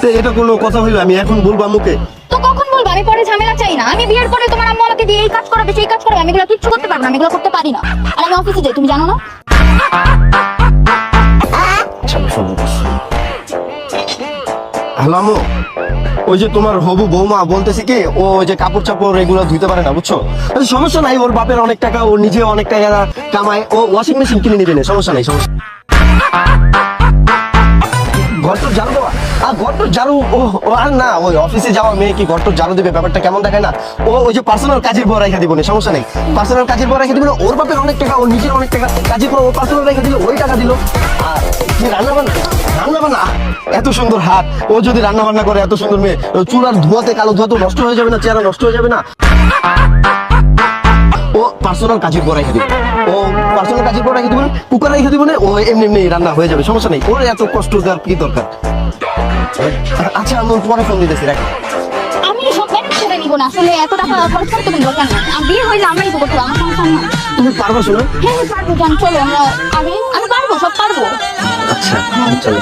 তো এটা কোনো কথা হইলো? আমি এখন বলবো আম্মুকে? তো কখন বলবো? আমি পরে ঝামেলা চাই না। আমি বিয়ের পরে তোমার আম্মু আমাকে দিয়ে এই কাজ করাবে সেই কাজ করাবে, আমি এগুলো কিচ্ছু করতে পারবো না, আমি এগুলো করতে পারি না। আর আমি অফিসে যাই, তুমি জানো না? হ্যালো আম্মু, ওই যে তোমার হবু বৌমা বলতেছে কি, ও ওই যে কাপড় চাপড় এগুলো ধুইতে পারে না, বুঝছো? আচ্ছা, সমস্যা নাই, ওর বাপের অনেক টাকা, ও নিজে অনেক টাকা কামায়, ও ওয়াশিং মেশিন কিনে নিবে না, সমস্যা নাই, সমস্যা। ঘরটোর ঝাড়ু দেওয়া? আর ঘরটোর ঝাড়ু আর না, ওই অফিসে যাওয়া মেয়ে কি ঘরটোর ঝাড়ু দেবে? ব্যাপারটা কেমন দেখায় না? ও ওই যে পার্সোনাল কাজের পর রেখে দিব না, সমস্যা নেই, পার্সোনাল কাজের পর রেখে দিব না। ওর বাপের অনেক টাকা, ওর নিজের অনেক টাকা, কাজের পর ও পার্সোনাল রেখে দিল, ওই টাকা দিল। আর কি রান্না বান্না? রান্না বান্না এত সুন্দর হাত, ও যদি রান্না বান্না করে, এত সুন্দর মেয়ে, চুলার ধোয়াতে কালো ধোয়া তো নষ্ট হয়ে যাবে না? চেহারা নষ্ট হয়ে যাবে না? ও পার্সোনাল কাজের পর রেখে দিবে, ও পার্সোনাল কাজের পর রেখে দিবেন, কুকার রেখে দিবেন, ও এমনি এমনি রান্না হয়ে যাবে, সমস্যা নেই। ওর এত কষ্ট দেওয়ার কি দরকার? আচ্ছা আমি পরে ফোন দিতেছি, রাখি। আমি সব ম্যানেজ করে নিবো না, আসলে এত টাকা খরচ করতে কোনো দরকার নেই। আমি বিয়ে হইলে আমরাই তো করতে হবে, আমার সমস্যা না। তুমি পারবা শোনা? হ্যাঁ হ্যাঁ পারবো, জান চলো আমরা আগে, আমি পারবো, সব পারবো। আচ্ছা চলো।